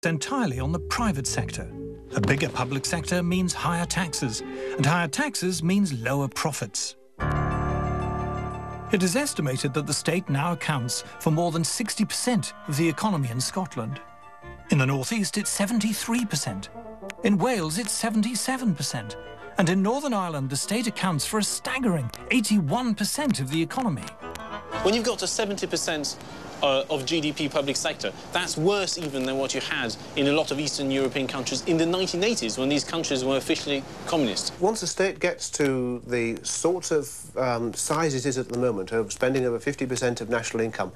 entirely on the private sector. A bigger public sector means higher taxes, and higher taxes means lower profits. It is estimated that the state now accounts for more than 60% of the economy in Scotland. In the northeast, it's 73%. In Wales, it's 77%. And in Northern Ireland, the state accounts for a staggering 81% of the economy. When you've got to 70% of GDP public sector, that's worse even than what you had in a lot of Eastern European countries in the 1980s, when these countries were officially communist. Once a state gets to the sort of size it is at the moment, of spending over 50% of national income,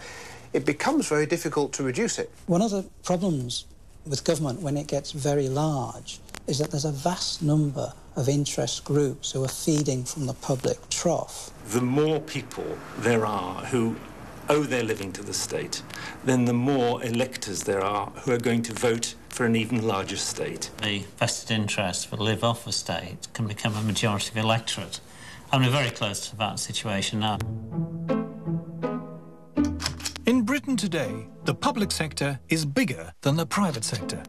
it becomes very difficult to reduce it. One of the problems with government when it gets very large is that there's a vast number of interest groups who are feeding from the public trough. The more people there are who owe their living to the state, then the more electors there are who are going to vote for an even larger state. The vested interests that live off the state can become a majority of the electorate. And we're very close to that situation now. In Britain today, the public sector is bigger than the private sector.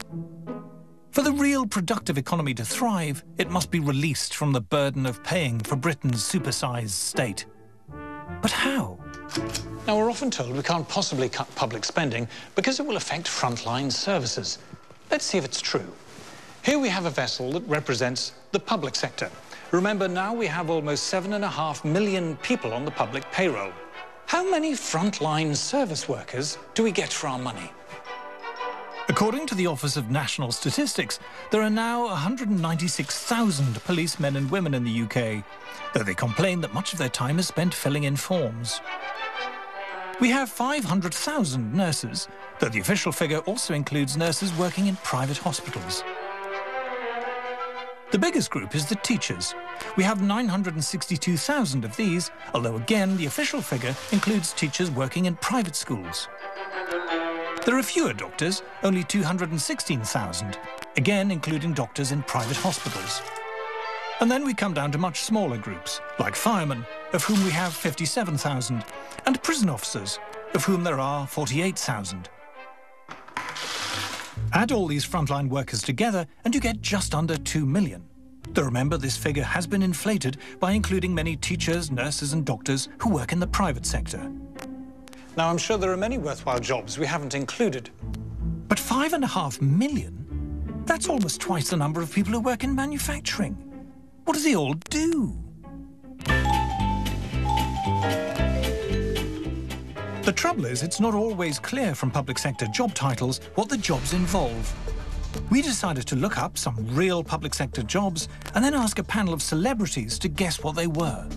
For the real productive economy to thrive, it must be released from the burden of paying for Britain's supersized state. But how? Now, we're often told we can't possibly cut public spending because it will affect frontline services. Let's see if it's true. Here we have a vessel that represents the public sector. Remember, now we have almost 7.5 million people on the public payroll. How many frontline service workers do we get for our money? According to the Office of National Statistics, there are now 196,000 policemen and women in the UK, though they complain that much of their time is spent filling in forms. We have 500,000 nurses, though the official figure also includes nurses working in private hospitals. The biggest group is the teachers. We have 962,000 of these, although again the official figure includes teachers working in private schools. There are fewer doctors, only 216,000, again including doctors in private hospitals. And then we come down to much smaller groups, like firemen, of whom we have 57,000, and prison officers, of whom there are 48,000. Add all these frontline workers together and you get just under 2 million. Though remember, this figure has been inflated by including many teachers, nurses and doctors who work in the private sector. Now, I'm sure there are many worthwhile jobs we haven't included. But 5.5 million? That's almost twice the number of people who work in manufacturing. What do they all do? The trouble is, it's not always clear from public sector job titles what the jobs involve. We decided to look up some real public sector jobs and then ask a panel of celebrities to guess what they were.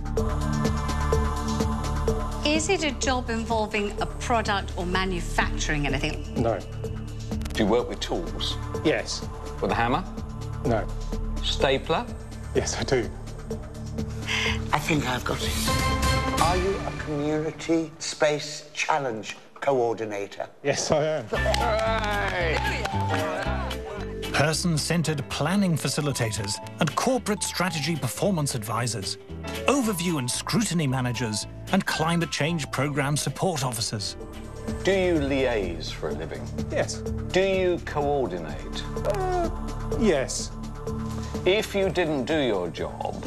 Is it a job involving a product or manufacturing anything? No. Do you work with tools? Yes. With a hammer? No. Stapler? Yes, I do. I think I've got it. Are you a community space challenge coordinator? Yes, I am. Person-centered planning facilitators and corporate strategy performance advisors, overview and scrutiny managers, and climate change program support officers. Do you liaise for a living? Yes. Do you coordinate? Yes. If you didn't do your job,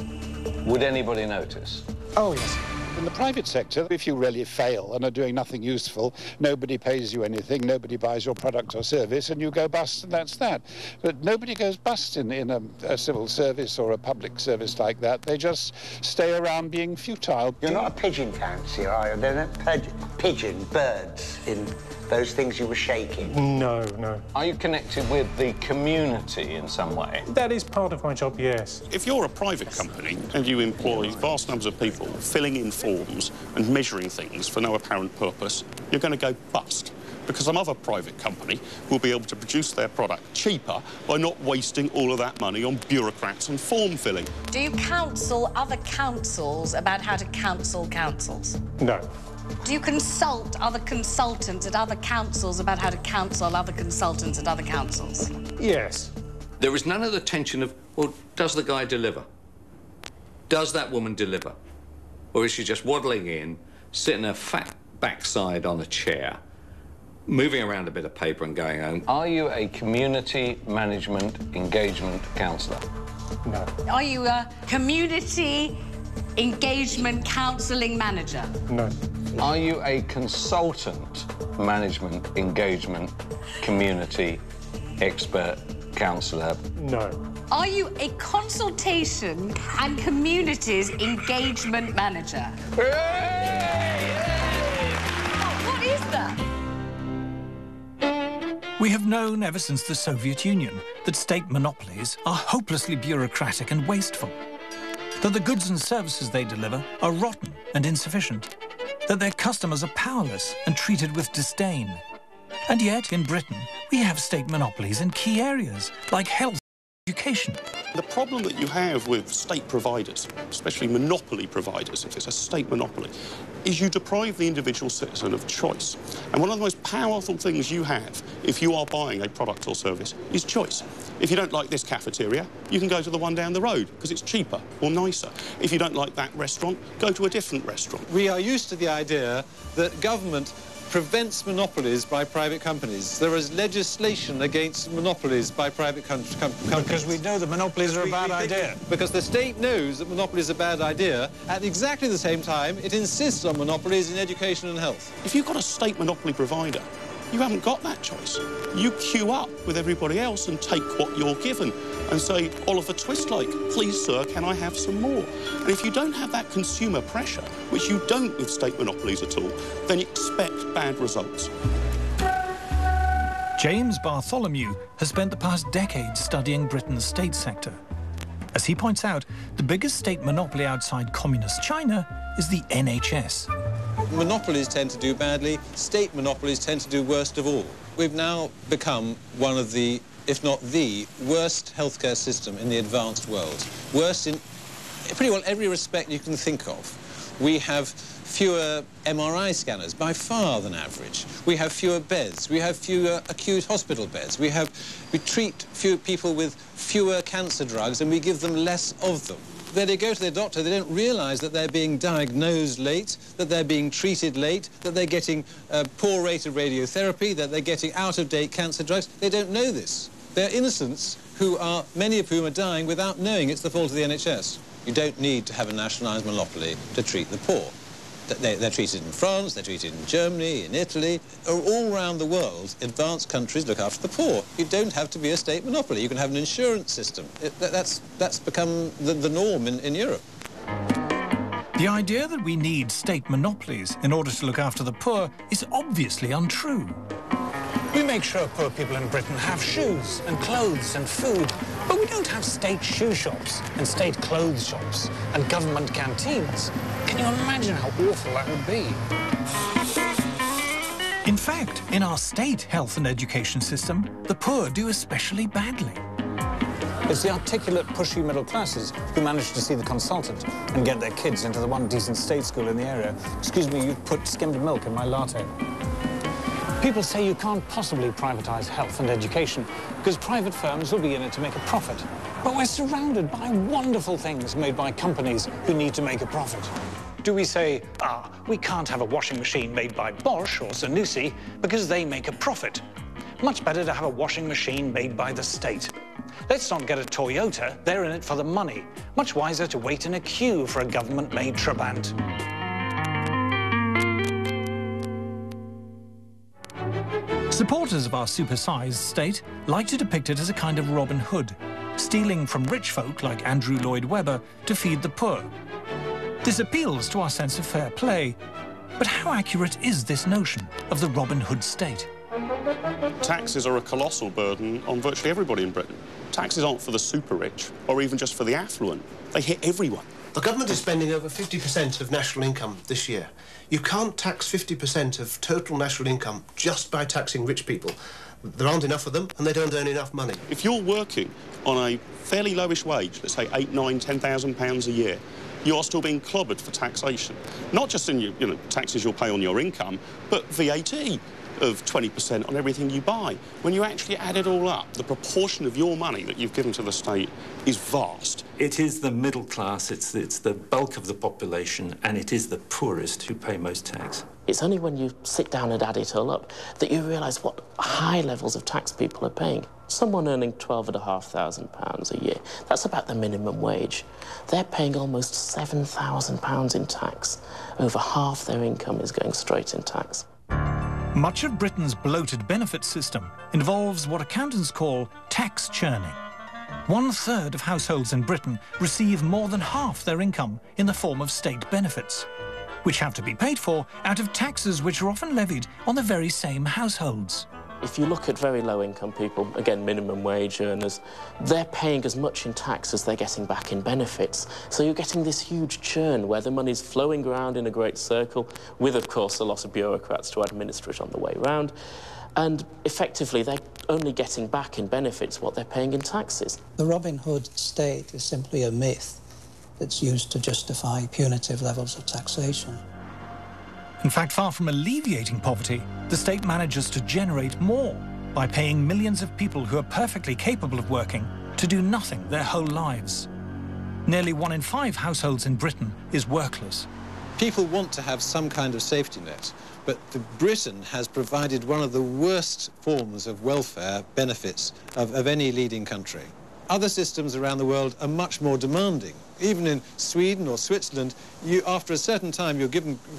would anybody notice? Oh, yes. In the private sector, if you really fail and are doing nothing useful, nobody pays you anything, nobody buys your product or service, and you go bust, and that's that. But nobody goes bust in a civil service or a public service like that. They just stay around being futile. You're not a pigeon fancier, are you? They're not pigeon birds in those things you were shaking. No, no. Are you connected with the community in some way? That is part of my job, yes. If you're a private company and you employ vast numbers of people filling in forms and measuring things for no apparent purpose, you're going to go bust, because some other private company will be able to produce their product cheaper by not wasting all of that money on bureaucrats and form filling. Do you counsel other councils about how to counsel councils? No. Do you consult other consultants at other councils about how to counsel other consultants at other councils? Yes. There is none of the tension of, well, does the guy deliver? Does that woman deliver? Or is she just waddling in, sitting her fat backside on a chair, moving around a bit of paper and going home. Are you a community management engagement counsellor? No. Are you a community engagement counselling manager? No. Are you a consultant management engagement community expert counsellor? No. Are you a consultation and communities engagement manager? What is that? We have known ever since the Soviet Union that state monopolies are hopelessly bureaucratic and wasteful, that the goods and services they deliver are rotten and insufficient, that their customers are powerless and treated with disdain. And yet, in Britain, we have state monopolies in key areas like health and education. The problem that you have with state providers, especially monopoly providers, if it's a state monopoly, is you deprive the individual citizen of choice. And one of the most powerful things you have if you are buying a product or service is choice. If you don't like this cafeteria, you can go to the one down the road because it's cheaper or nicer. If you don't like that restaurant, go to a different restaurant. We are used to the idea that government prevents monopolies by private companies. There is legislation against monopolies by private companies. Because we know that monopolies are a bad idea. Because the state knows that monopolies are a bad idea. At exactly the same time, it insists on monopolies in education and health. If you've got a state monopoly provider, you haven't got that choice. You queue up with everybody else and take what you're given and say, Oliver Twist-like, please, sir, can I have some more? And if you don't have that consumer pressure, which you don't with state monopolies at all, then you expect bad results. James Bartholomew has spent the past decade studying Britain's state sector. As he points out, the biggest state monopoly outside communist China is the NHS. Monopolies tend to do badly, state monopolies tend to do worst of all. We've now become one of the, if not the, worst healthcare system in the advanced world. Worst in pretty well every respect you can think of. We have fewer MRI scanners by far than average. We have fewer beds. We have fewer acute hospital beds. We treat fewer people with fewer cancer drugs and we give them less of them. When they go to their doctor, they don't realise that they're being diagnosed late, that they're being treated late, that they're getting poor rate of radiotherapy, that they're getting out-of-date cancer drugs. They don't know this. They're innocents, many of whom are dying without knowing it's the fault of the NHS. You don't need to have a nationalised monopoly to treat the poor. They're treated in France, they're treated in Germany, in Italy. All around the world, advanced countries look after the poor. You don't have to be a state monopoly. You can have an insurance system. That's become the norm in Europe. The idea that we need state monopolies in order to look after the poor is obviously untrue. We make sure poor people in Britain have shoes and clothes and food, but we don't have state shoe shops and state clothes shops and government canteens. Can you imagine how awful that would be? In fact, in our state health and education system, the poor do especially badly. It's the articulate, pushy middle classes who manage to see the consultant and get their kids into the one decent state school in the area. Excuse me, you've put skimmed milk in my latte. People say you can't possibly privatise health and education because private firms will be in it to make a profit. But we're surrounded by wonderful things made by companies who need to make a profit. Do we say, we can't have a washing machine made by Bosch or Zanussi because they make a profit? Much better to have a washing machine made by the state. Let's not get a Toyota, they're in it for the money. Much wiser to wait in a queue for a government-made Trabant. Supporters of our supersized state like to depict it as a kind of Robin Hood, stealing from rich folk like Andrew Lloyd Webber to feed the poor. This appeals to our sense of fair play, but how accurate is this notion of the Robin Hood state? Taxes are a colossal burden on virtually everybody in Britain. Taxes aren't for the super rich or even just for the affluent. They hit everyone. The government is spending over 50% of national income this year. You can't tax 50% of total national income just by taxing rich people. There aren't enough of them, and they don't earn enough money. If you're working on a fairly lowish wage, let's say £8,000, £9,000, £10,000 a year, you are still being clobbered for taxation. Not just in taxes you'll pay on your income, but VAT. of 20% on everything you buy. When you actually add it all up, the proportion of your money that you've given to the state is vast. It is the middle class, it's the bulk of the population, and it is the poorest who pay most tax. It's only when you sit down and add it all up that you realise what high levels of tax people are paying. Someone earning £12,500 a year, that's about the minimum wage. They're paying almost £7,000 in tax. Over half their income is going straight in tax. Much of Britain's bloated benefits system involves what accountants call tax churning. 1/3 of households in Britain receive more than half their income in the form of state benefits, which have to be paid for out of taxes which are often levied on the very same households. If you look at very low-income people, again, minimum wage earners, they're paying as much in tax as they're getting back in benefits. So you're getting this huge churn where the money's flowing around in a great circle, with, of course, a lot of bureaucrats to administer it on the way round. And effectively, they're only getting back in benefits what they're paying in taxes. The Robin Hood state is simply a myth that's used to justify punitive levels of taxation. In fact, far from alleviating poverty, the state manages to generate more by paying millions of people who are perfectly capable of working to do nothing their whole lives. Nearly 1 in 5 households in Britain is workless. People want to have some kind of safety net, but Britain has provided one of the worst forms of welfare benefits of any leading country. Other systems around the world are much more demanding. Even in Sweden or Switzerland, after a certain time,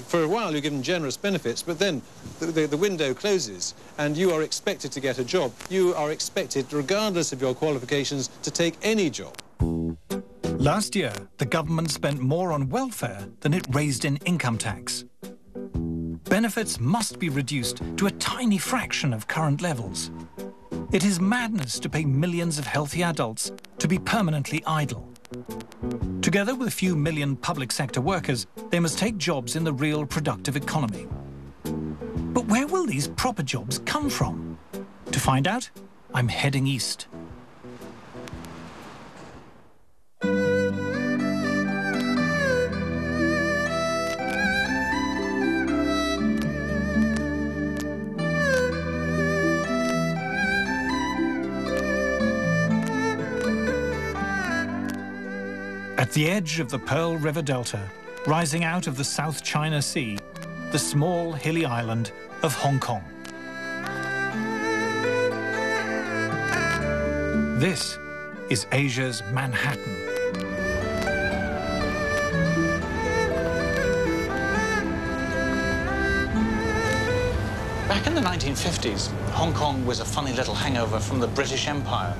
for a while, you're given generous benefits, but then the window closes and you are expected to get a job. You are expected, regardless of your qualifications, to take any job. Last year, the government spent more on welfare than it raised in income tax. Benefits must be reduced to a tiny fraction of current levels. It is madness to pay millions of healthy adults to be permanently idle. Together with a few million public sector workers, they must take jobs in the real productive economy. But where will these proper jobs come from? To find out, I'm heading east. At the edge of the Pearl River Delta, rising out of the South China Sea, the small hilly island of Hong Kong. This is Asia's Manhattan. Back in the 1950s, Hong Kong was a funny little hangover from the British Empire.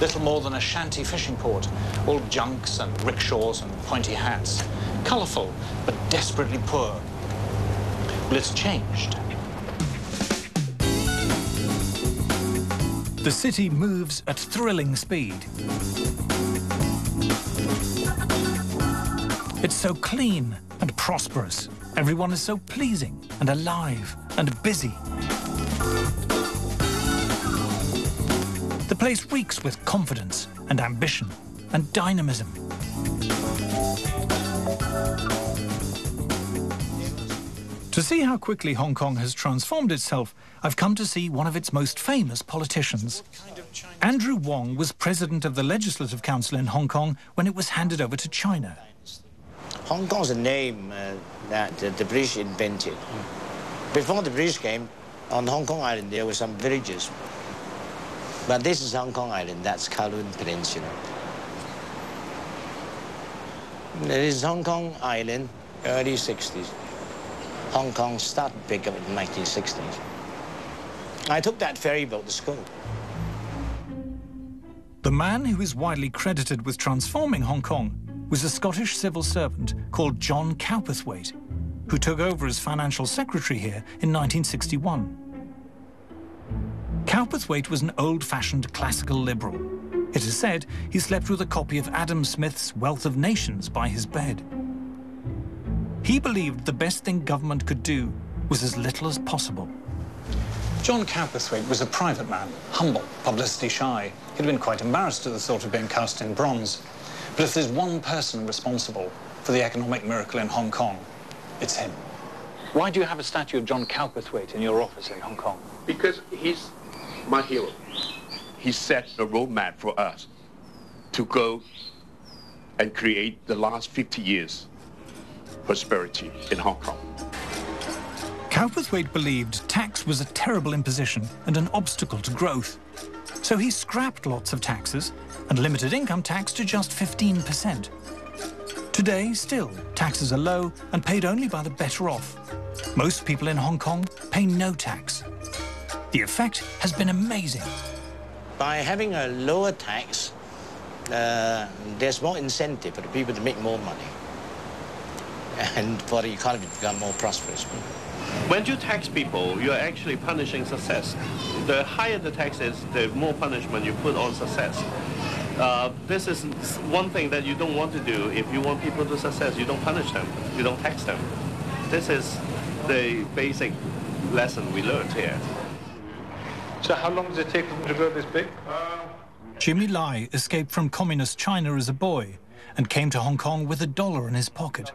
Little more than a shanty fishing port, all junks and rickshaws and pointy hats. Colourful, but desperately poor. Well, it's changed. The city moves at thrilling speed. It's so clean and prosperous. Everyone is so pleasing and alive and busy. The place reeks with confidence and ambition and dynamism. To see how quickly Hong Kong has transformed itself, I've come to see one of its most famous politicians. Andrew Wong was president of the Legislative Council in Hong Kong when it was handed over to China. Hong Kong is a name that the British invented. Before the British came, on Hong Kong Island there were some villages. But this is Hong Kong Island, that's Kowloon Peninsula. This is Hong Kong Island, early 60s. Hong Kong started big up in the 1960s. I took that ferry boat to school. The man who is widely credited with transforming Hong Kong was a Scottish civil servant called John Cowperthwaite, who took over as financial secretary here in 1961. Cowperthwaite was an old-fashioned classical liberal. It is said he slept with a copy of Adam Smith's Wealth of Nations by his bed. He believed the best thing government could do was as little as possible. John Cowperthwaite was a private man, humble, publicity shy. He'd been quite embarrassed at the thought of being cast in bronze. But if there's one person responsible for the economic miracle in Hong Kong, it's him. Why do you have a statue of John Cowperthwaite in your office in Hong Kong? Because he's my hero. He set the roadmap for us to go and create the last 50 years prosperity in Hong Kong. Cowperthwaite believed tax was a terrible imposition and an obstacle to growth. So he scrapped lots of taxes and limited income tax to just 15%. Today, still, taxes are low and paid only by the better off. Most people in Hong Kong pay no tax. The effect has been amazing. By having a lower tax, there's more incentive for the people to make more money and for the economy to become more prosperous. When you tax people, you're actually punishing success. The higher the tax is, the more punishment you put on success. This is one thing that you don't want to do. If you want people to success, you don't punish them, you don't tax them. This is the basic lesson we learned here. So how long does it take them to grow this big? Jimmy Lai escaped from communist China as a boy and came to Hong Kong with $1 in his pocket.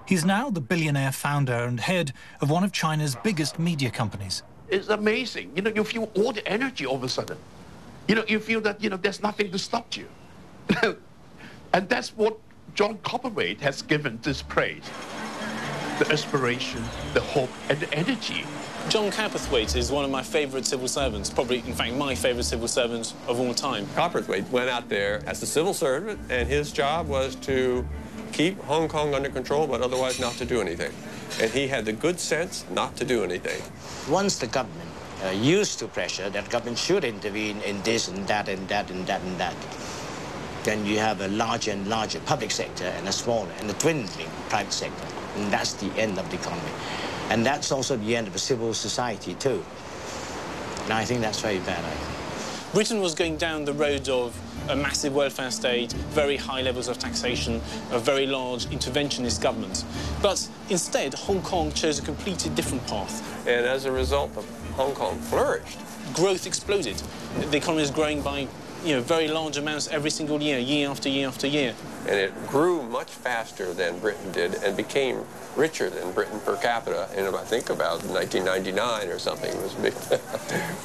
He's now the billionaire founder and head of one of China's biggest media companies. It's amazing. You know, you feel all the energy all of a sudden. You know, you feel that, you know, there's nothing to stop you. And that's what John Cowperthwaite has given this praise. The aspiration, the hope, and the energy. John Cowperthwaite is one of my favourite civil servants, probably, in fact, my favourite civil servant of all time. Cowperthwaite went out there as a civil servant, and his job was to keep Hong Kong under control, but otherwise not to do anything. And he had the good sense not to do anything. Once the government used to pressure that the government should intervene in this and that and that and that and that, then you have a larger and larger public sector and a smaller and a dwindling private sector. And that's the end of the economy. And that's also the end of the civil society, too. And I think that's very bad. Britain was going down the road of a massive welfare state, very high levels of taxation, a very large interventionist government. But instead, Hong Kong chose a completely different path. And as a result, Hong Kong flourished. Growth exploded. The economy is growing by, you know, very large amounts every single year, year after year after year. And it grew much faster than Britain did and became richer than Britain per capita in, I think, about 1999 or something. It was a big,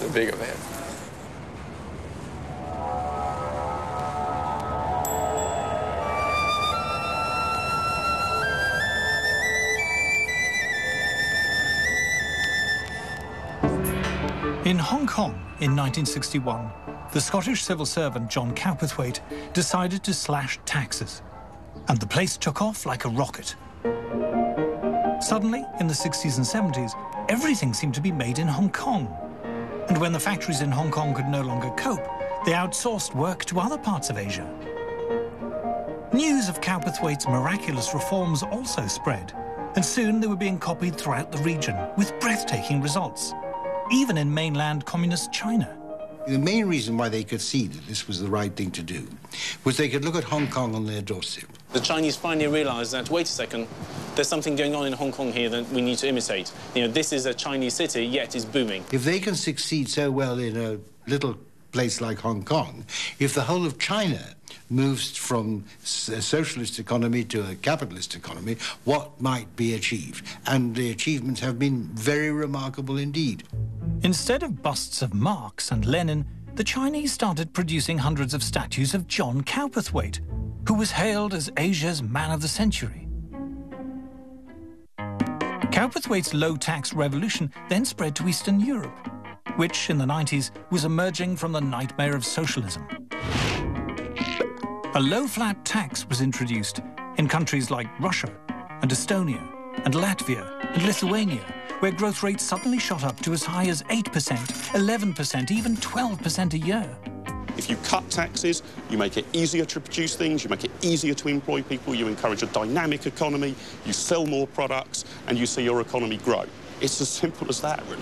a big event. In Hong Kong in 1961, the Scottish civil servant John Cowperthwaite decided to slash taxes, and the place took off like a rocket. Suddenly, in the 60s and 70s, everything seemed to be made in Hong Kong. And when the factories in Hong Kong could no longer cope, they outsourced work to other parts of Asia. News of Cowperthwaite's miraculous reforms also spread, and soon they were being copied throughout the region with breathtaking results, even in mainland communist China. The main reason why they could see that this was the right thing to do was they could look at Hong Kong on their doorstep. The Chinese finally realized that, wait a second, there's something going on in Hong Kong here that we need to imitate. You know, this is a Chinese city, yet it's booming. If they can succeed so well in a little place like Hong Kong, if the whole of China moves from a socialist economy to a capitalist economy, what might be achieved? And the achievements have been very remarkable indeed. Instead of busts of Marx and Lenin, the Chinese started producing hundreds of statues of John Cowperthwaite, who was hailed as Asia's man of the century. Cowperthwaite's low-tax revolution then spread to Eastern Europe, which in the 90s was emerging from the nightmare of socialism. A low-flat tax was introduced in countries like Russia and Estonia and Latvia and Lithuania, where growth rates suddenly shot up to as high as 8%, 11%, even 12% a year. If you cut taxes, you make it easier to produce things, you make it easier to employ people, you encourage a dynamic economy, you sell more products, and you see your economy grow. It's as simple as that, really.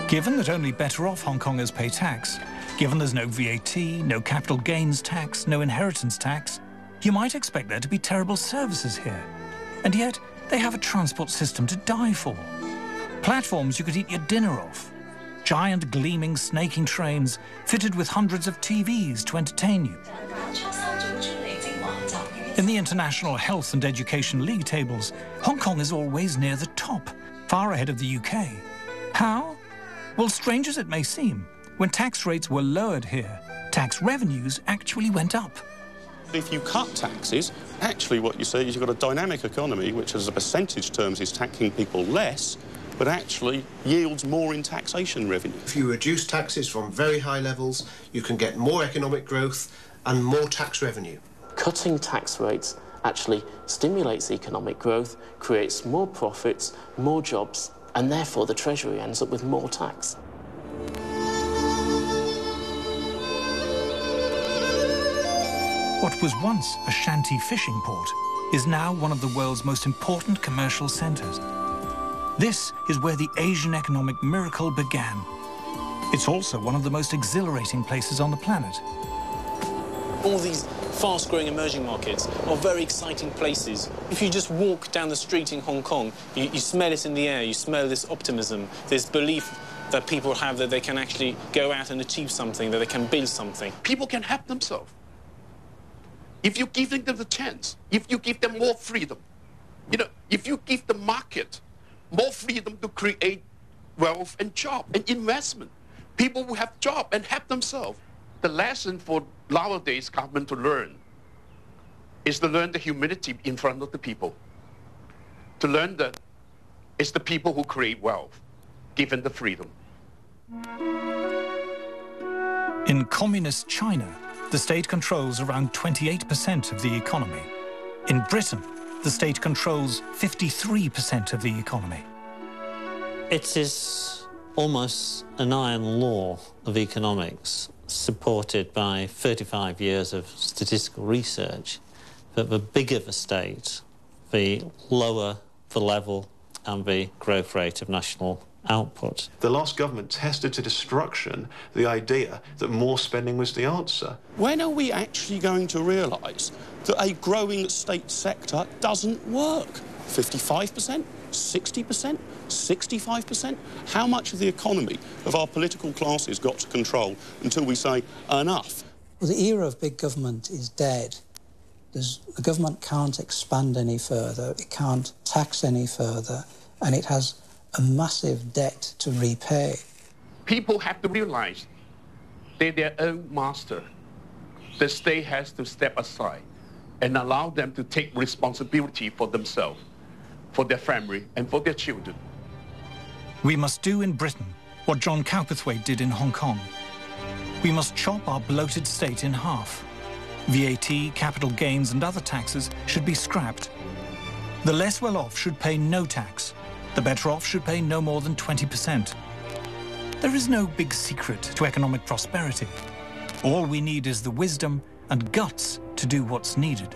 Given that only better-off Hong Kongers pay tax, given there's no VAT, no capital gains tax, no inheritance tax, you might expect there to be terrible services here. And yet, they have a transport system to die for. Platforms you could eat your dinner off. giant gleaming snaking trains fitted with hundreds of TVs to entertain you. In the International Health and Education League tables, Hong Kong is always near the top, far ahead of the UK. How? Well, strange as it may seem, when tax rates were lowered here, tax revenues actually went up. If you cut taxes, actually what you see is you've got a dynamic economy which as a percentage terms is taxing people less, but actually yields more in taxation revenue. If you reduce taxes from very high levels, you can get more economic growth and more tax revenue. Cutting tax rates actually stimulates economic growth, creates more profits, more jobs, and therefore the Treasury ends up with more tax. What was once a shanty fishing port is now one of the world's most important commercial centres. This is where the Asian economic miracle began. It's also one of the most exhilarating places on the planet. All these fast-growing emerging markets are very exciting places. If you just walk down the street in Hong Kong, you smell it in the air, you smell this optimism, this belief that people have that they can actually go out and achieve something, that they can build something. People can help themselves. If you give them the chance, if you give them more freedom, if you give the market more freedom to create wealth and job and investment, people will have job and help themselves. The lesson for nowadays government to learn is to learn the humility in front of the people. To learn that it's the people who create wealth, given the freedom. In communist China, the state controls around 28% of the economy. In Britain, the state controls 53% of the economy. It is almost an iron law of economics, supported by 35 years of statistical research, that the bigger the state, the lower the level and the growth rate of national output. The last government tested to destruction the idea that more spending was the answer. When are we actually going to realise that a growing state sector doesn't work? 55%? 60%? 65%? How much of the economy have our political classes got to control until we say enough? Well, the era of big government is dead. The government can't expand any further, it can't tax any further, and it has a massive debt to repay. People have to realize they're their own master. The state has to step aside and allow them to take responsibility for themselves, for their family, and for their children. We must do in Britain what John Cowperthwaite did in Hong Kong. We must chop our bloated state in half. VAT, capital gains and other taxes should be scrapped. The less well-off should pay no tax. The better off should pay no more than 20%. There is no big secret to economic prosperity. All we need is the wisdom and guts to do what's needed.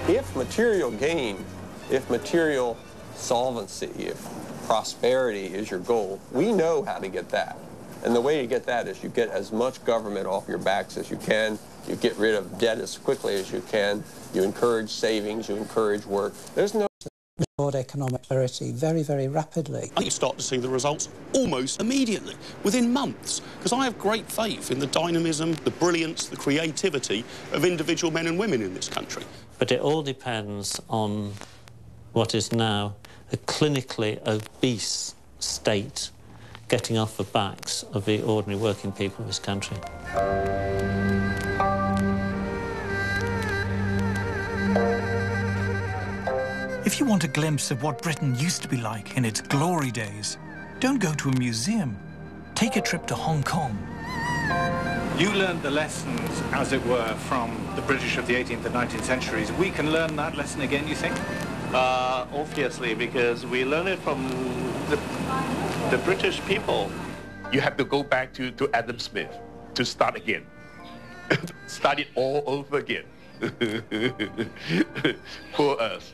If material gain, if material solvency, if prosperity is your goal, we know how to get that. And the way you get that is you get as much government off your backs as you can, you get rid of debt as quickly as you can, you encourage savings, you encourage work. There's no Restored economic prosperity very, very rapidly. You start to see the results almost immediately, within months, because I have great faith in the dynamism, the brilliance, the creativity of individual men and women in this country. But it all depends on what is now a clinically obese state getting off the backs of the ordinary working people of this country. If you want a glimpse of what Britain used to be like in its glory days, don't go to a museum. Take a trip to Hong Kong. You learned the lessons, as it were, from the British of the 18th and 19th centuries. We can learn that lesson again, you think? Obviously, because we learn it from the British people. You have to go back to Adam Smith to start again. Start it all over again. Poor us.